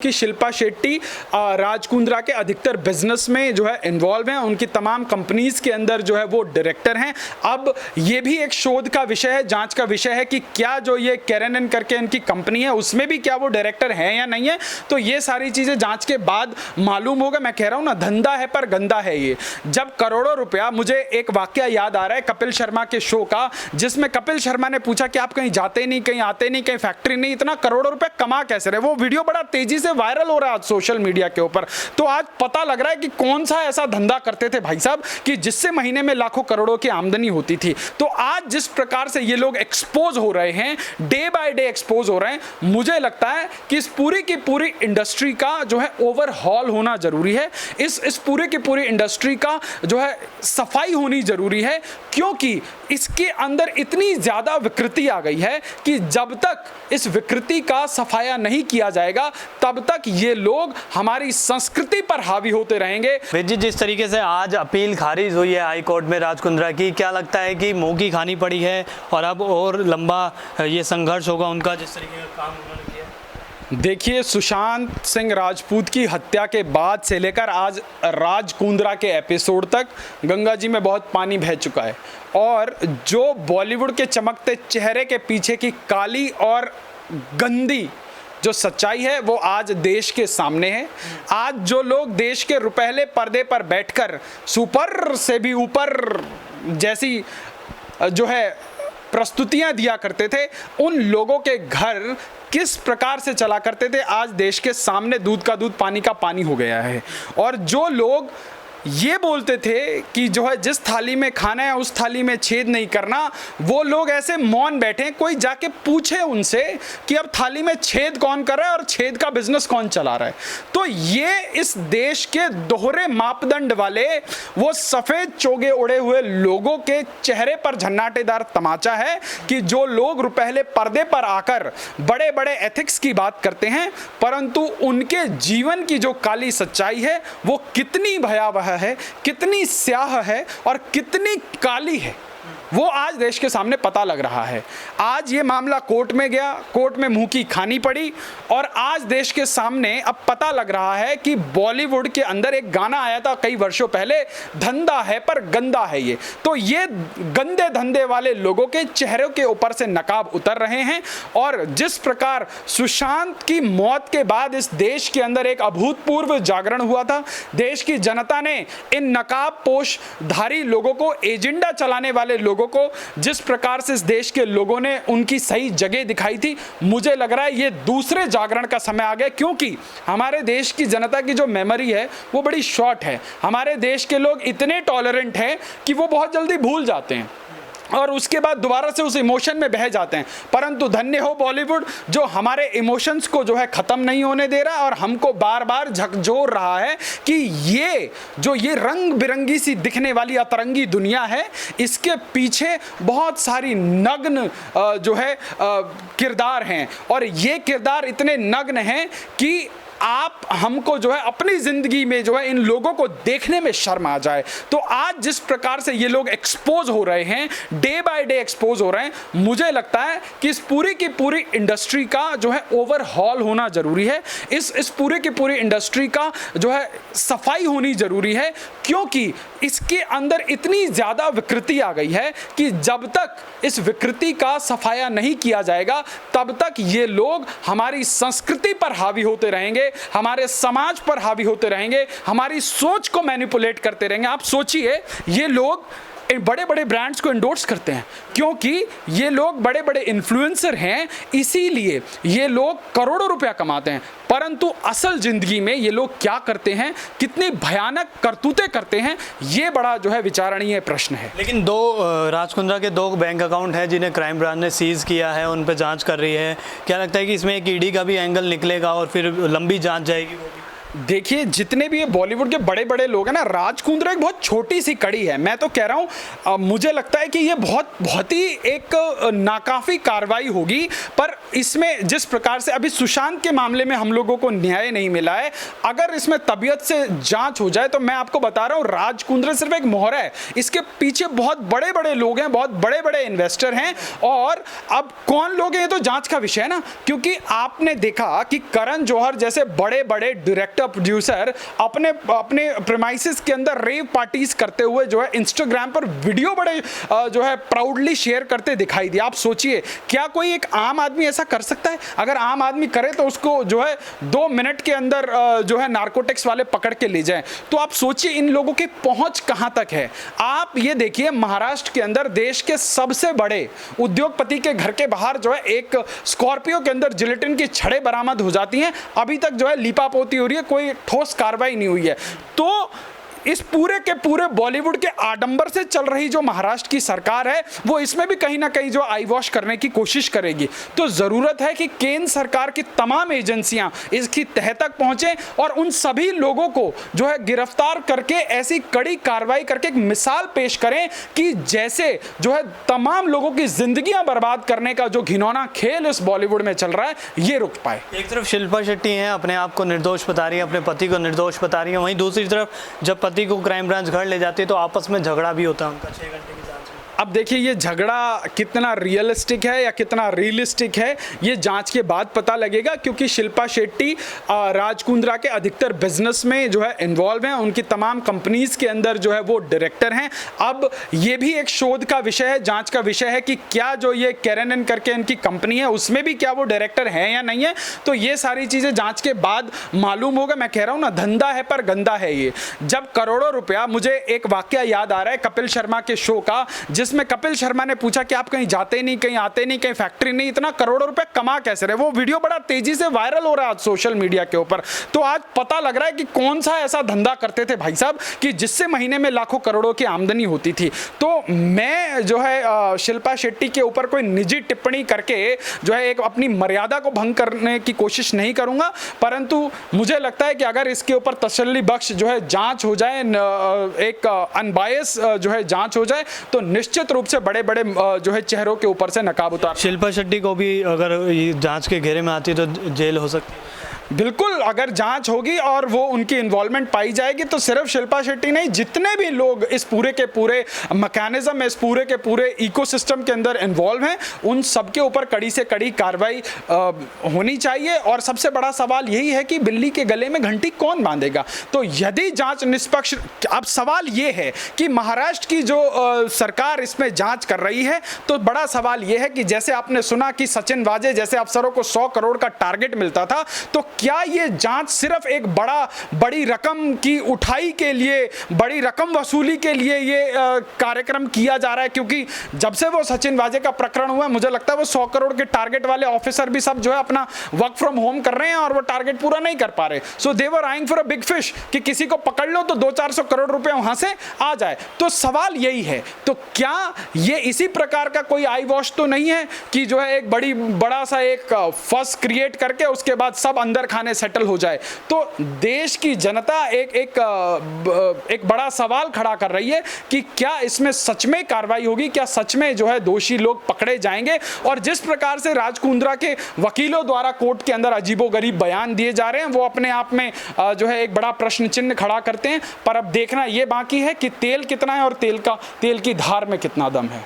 कि शिल्पा शेट्टी राज कुंद्रा के अधिकतर बिजनेस में जो है इन्वॉल्व हैं, उनकी तमाम कंपनीज के अंदर जो है वो डायरेक्टर हैं। अब ये भी एक शोध का विषय है, जांच का विषय है कि क्या जो ये कैरेन करके इनकी कंपनी है उसमें भी क्या वो डायरेक्टर हैं या नहीं है। तो ये सारी चीज़ें जांच के बाद मालूम होगा। मैं कह रहा हूँ ना, धंधा है पर गंदा है ये। जब करोड़ों रुपया, मुझे एक वाकया याद आ रहा है कपिल शर्मा के शो का, जिसमें कपिल शर्मा ने पूछा कि आप कहीं जाते नहीं, कहीं आते नहीं, कहीं फैक्ट्री नहीं, इतना करोड़ों रुपया कमा कैसे रहे। वो वीडियो बड़ा तेजी से वायरल हो रहा है आज सोशल मीडिया के ऊपर। तो आज पता लग रहा है कि कौन सा ऐसा धंधा करते थे भाई साहब कि जिससे महीने में लाखों करोड़ों की आमदनी होती थी। तो आज जिस प्रकार से ये लोग एक्सपोज हो रहे हैं, डे बाय डे एक्सपोज हो रहे हैं, मुझे लगता है कि इस पूरी की पूरी इंडस्ट्री का जो है ओवरहॉल होना जरूरी है। इस पूरे की पूरी इंडस्ट्री का जो है सफाई होनी जरूरी है, क्योंकि इसके अंदर इतनी ज्यादा विकृति आ गई है कि जब तक इस विकृति का सफाया नहीं किया जाएगा तब तक ये लोग हमारी संस्कृति पर हावी होते रहेंगे। जी, जिस तरीके से आज अपील खारिज हुई है हाई कोर्ट में राज कुंद्रा की, क्या लगता है कि मुंह की खानी पड़ी है और अब और लंबा ये संघर्ष होगा उनका, जिस तरीके का काम उन्होंने किया? देखिए, सुशांत सिंह राजपूत की हत्या के बाद से लेकर आज राज कुंद्रा के एपिसोड तक गंगा जी में बहुत पानी बह चुका है, और जो बॉलीवुड के चमकते चेहरे के पीछे की काली और गंदी जो सच्चाई है वो आज देश के सामने है। आज जो लोग देश के रुपहले पर्दे पर बैठकर सुपर से भी ऊपर जैसी जो है प्रस्तुतियां दिया करते थे, उन लोगों के घर किस प्रकार से चला करते थे, आज देश के सामने दूध का दूध पानी का पानी हो गया है। और जो लोग ये बोलते थे कि जो है जिस थाली में खाना है उस थाली में छेद नहीं करना, वो लोग ऐसे मौन बैठे। कोई जाके पूछे उनसे कि अब थाली में छेद कौन कर रहा है और छेद का बिजनेस कौन चला रहा है। तो ये इस देश के दोहरे मापदंड वाले वो सफ़ेद चोगे उड़े हुए लोगों के चेहरे पर झन्नाटेदार तमाचा है कि जो लोग रुपहले पर्दे पर आकर बड़े बड़े एथिक्स की बात करते हैं, परंतु उनके जीवन की जो काली सच्चाई है वो कितनी भयावह है, कितनी स्याह है और कितनी काली है, वो आज देश के सामने पता लग रहा है। आज ये मामला कोर्ट में गया, कोर्ट में मुंह की खानी पड़ी, और आज देश के सामने अब पता लग रहा है कि बॉलीवुड के अंदर एक गाना आया था कई वर्षों पहले, धंधा है पर गंदा है ये। तो ये गंदे धंधे वाले लोगों के चेहरों के ऊपर से नकाब उतर रहे हैं। और जिस प्रकार सुशांत की मौत के बाद इस देश के अंदर एक अभूतपूर्व जागरण हुआ था, देश की जनता ने इन नकाब पोषधारी लोगों को, एजेंडा चलाने वाले लोगों को, जिस प्रकार से इस देश के लोगों ने उनकी सही जगह दिखाई थी, मुझे लग रहा है ये दूसरे जागरण का समय आ गया। क्योंकि हमारे देश की जनता की जो मेमोरी है वो बड़ी शॉर्ट है। हमारे देश के लोग इतने टॉलरेंट हैं कि वो बहुत जल्दी भूल जाते हैं और उसके बाद दोबारा से उस इमोशन में बह जाते हैं। परंतु धन्य हो बॉलीवुड, जो हमारे इमोशंस को जो है ख़त्म नहीं होने दे रहा और हमको बार बार झकझोर रहा है कि ये रंग बिरंगी सी दिखने वाली अतरंगी दुनिया है, इसके पीछे बहुत सारी नग्न जो है किरदार हैं, और ये किरदार इतने नग्न हैं कि आप हमको जो है अपनी ज़िंदगी में जो है इन लोगों को देखने में शर्म आ जाए। तो आज जिस प्रकार से ये लोग एक्सपोज हो रहे हैं, डे बाय डे एक्सपोज हो रहे हैं, मुझे लगता है कि इस पूरी की पूरी इंडस्ट्री का जो है ओवरहॉल होना ज़रूरी है। इस पूरी की पूरी इंडस्ट्री का जो है सफाई होनी ज़रूरी है, क्योंकि इसके अंदर इतनी ज़्यादा विकृति आ गई है कि जब तक इस विकृति का सफाया नहीं किया जाएगा तब तक ये लोग हमारी संस्कृति पर हावी होते रहेंगे, हमारे समाज पर हावी होते रहेंगे, हमारी सोच को मैनिपुलेट करते रहेंगे। आप सोचिए, ये लोग बड़े बड़े ब्रांड्स को एंडोर्स करते हैं क्योंकि ये लोग बड़े बड़े इन्फ्लुएंसर हैं, इसीलिए ये लोग करोड़ों रुपया कमाते हैं। परंतु असल जिंदगी में ये लोग क्या करते हैं, कितनी भयानक करतूतें करते हैं, ये बड़ा जो है विचारणीय प्रश्न है। लेकिन राज कुंद्रा के 2 बैंक अकाउंट हैं जिन्हें क्राइम ब्रांच ने सीज किया है, उन पर जांच कर रही है। क्या लगता है कि इसमें एक ईडी का भी एंगल निकलेगा और फिर लंबी जांच जाएगी? वो देखिए, जितने भी ये बॉलीवुड के बड़े बड़े लोग हैं ना, राज कुंद्रा एक बहुत छोटी सी कड़ी है। मैं तो कह रहा हूँ, मुझे लगता है कि ये बहुत ही एक नाकाफी कार्रवाई होगी। पर इसमें जिस प्रकार से अभी सुशांत के मामले में हम लोगों को न्याय नहीं मिला है, अगर इसमें तबीयत से जांच हो जाए तो मैं आपको बता रहा हूँ, राज कुंद्रा सिर्फ एक मोहरा है। इसके पीछे बहुत बड़े बड़े लोग हैं, बहुत बड़े बड़े इन्वेस्टर हैं। और अब कौन लोग हैं ये तो जांच का विषय है ना, क्योंकि आपने देखा कि करण जौहर जैसे बड़े बड़े डायरेक्टर प्रोड्यूसर अपने प्रेमाइसिस के अंदर रेव पार्टीज करते हुए जो है इंस्टाग्राम पर वीडियो बड़े जो है प्राउडली शेयर करते दिखाई दिए। आप सोचिए, क्या कोई एक आम आदमी ऐसा कर सकता है? अगर आम आदमी करे तो उसको जो है 2 मिनट के अंदर जो है नार्कोटिक्स वाले पकड़ के ले जाएं। तो आप सोचिए इन लोगों की पहुंच कहां तक है। आप ये देखिए, महाराष्ट्र के अंदर देश के सबसे बड़े उद्योगपति के घर के बाहर जो है एक स्कॉर्पियो के अंदर जिलेटिन की छड़ें बरामद हो जाती हैं। अभी तक जो है लीपापोती हो रही है, कोई ठोस कार्रवाई नहीं हुई है। तो इस पूरे के पूरे बॉलीवुड के आडंबर से चल रही जो महाराष्ट्र की सरकार है, वो इसमें भी कहीं ना कहीं जो आई वॉश करने की कोशिश करेगी। तो जरूरत है कि केंद्र सरकार की तमाम एजेंसियां इसकी तह तक पहुंचे और उन सभी लोगों को जो है गिरफ्तार करके ऐसी कड़ी कार्रवाई करके एक मिसाल पेश करें कि जैसे जो है तमाम लोगों की जिंदगियां बर्बाद करने का जो घिनौना खेल इस बॉलीवुड में चल रहा है, ये रुक पाए। एक तरफ शिल्पा शेट्टी हैं, अपने आप को निर्दोष बता रही हैं, अपने पति को निर्दोष बता रही हैं, वहीं दूसरी तरफ जब पति को क्राइम ब्रांच घर ले जाती है तो आपस में झगड़ा भी होता है उनका 6 घंटे की जांच में। अब देखिए, ये झगड़ा कितना रियलिस्टिक है या कितना रियलिस्टिक है, ये जांच के बाद पता लगेगा। क्योंकि शिल्पा शेट्टी राज कुंद्रा के अधिकतर बिजनेस में जो है इन्वॉल्व हैं, उनकी तमाम कंपनीज के अंदर जो है वो डायरेक्टर हैं। अब ये भी एक शोध का विषय है, जांच का विषय है कि क्या जो ये कैरेनन करके इनकी कंपनी है उसमें भी क्या वो डायरेक्टर हैं या नहीं है। तो ये सारी चीज़ें जांच के बाद मालूम होगा। मैं कह रहा हूँ ना, धंधा है पर गंदा है ये। जब करोड़ों रुपया, मुझे एक वाकया याद आ रहा है कपिल शर्मा के शो का, जिसमें कपिल शर्मा ने पूछा कि आप कहीं जाते नहीं, कहीं आते नहीं, कहीं फैक्ट्री नहीं, इतना करोड़ों रुपए कमा कैसे रहे। वो वीडियो बड़ा तेजी से वायरल हो रहा है सोशल मीडिया के ऊपर। तो आज पता लग रहा है कि कौन सा ऐसा धंधा करते थे भाई साहब कि जिससे महीने में लाखों करोड़ों की आमदनी होती थी। तो मैं जो है शिल्पा शेट्टी के ऊपर कोई निजी टिप्पणी करके जो है एक अपनी मर्यादा को भंग करने की कोशिश नहीं करूंगा, परंतु मुझे लगता है कि अगर इसके ऊपर तसल्ली बख्श जो है जांच हो जाए, एक अनबायस जो है जांच हो जाए, तो निश्चित रूप से बड़े बड़े जो है चेहरों के ऊपर से नकाब उतार। शिल्पा शेट्टी को भी अगर जांच के घेरे में आती है तो जेल हो सकती है। बिल्कुल, अगर जांच होगी और वो उनकी इन्वॉल्वमेंट पाई जाएगी तो सिर्फ शिल्पा शेट्टी नहीं, जितने भी लोग इस पूरे के पूरे मैकेनिज्म में, इस पूरे के पूरे इकोसिस्टम के अंदर इन्वॉल्व हैं, उन सबके ऊपर कड़ी से कड़ी कार्रवाई होनी चाहिए। और सबसे बड़ा सवाल यही है कि बिल्ली के गले में घंटी कौन बांधेगा। तो यदि जांच निष्पक्ष, अब सवाल ये है कि महाराष्ट्र की जो सरकार इसमें जांच कर रही है, तो बड़ा सवाल ये है कि जैसे आपने सुना कि सचिन वाजे जैसे अफसरों को 100 करोड़ का टारगेट मिलता था, तो क्या ये जांच सिर्फ एक बड़ी रकम की उठाई के लिए, बड़ी रकम वसूली के लिए ये कार्यक्रम किया जा रहा है? क्योंकि जब से वो सचिन वाजे का प्रकरण हुआ, मुझे लगता है वो 100 करोड़ के टारगेट वाले ऑफिसर भी सब जो है अपना वर्क फ्रॉम होम कर रहे हैं और वो टारगेट पूरा नहीं कर पा रहे। So they were eyeing for a big fish कि किसी को पकड़ लो तो 200-400 करोड़ रुपए वहां से आ जाए। तो सवाल यही है, तो क्या ये इसी प्रकार का कोई आई वॉश तो नहीं है कि जो है एक बड़ा सा एक फस क्रिएट करके उसके बाद सब अंदर खाने सेटल हो जाए? तो देश की जनता एक बड़ा सवाल खड़ा कर रही है कि क्या इसमें सच में कार्रवाई होगी, क्या सच में जो है दोषी लोग पकड़े जाएंगे? और जिस प्रकार से राज कुंद्रा के वकीलों द्वारा कोर्ट के अंदर अजीबोगरीब बयान दिए जा रहे हैं, वो अपने आप में जो है एक बड़ा प्रश्न चिन्ह खड़ा करते हैं। पर अब देखना ये बाकी है कि तेल कितना है और तेल की धार में कितना दम है।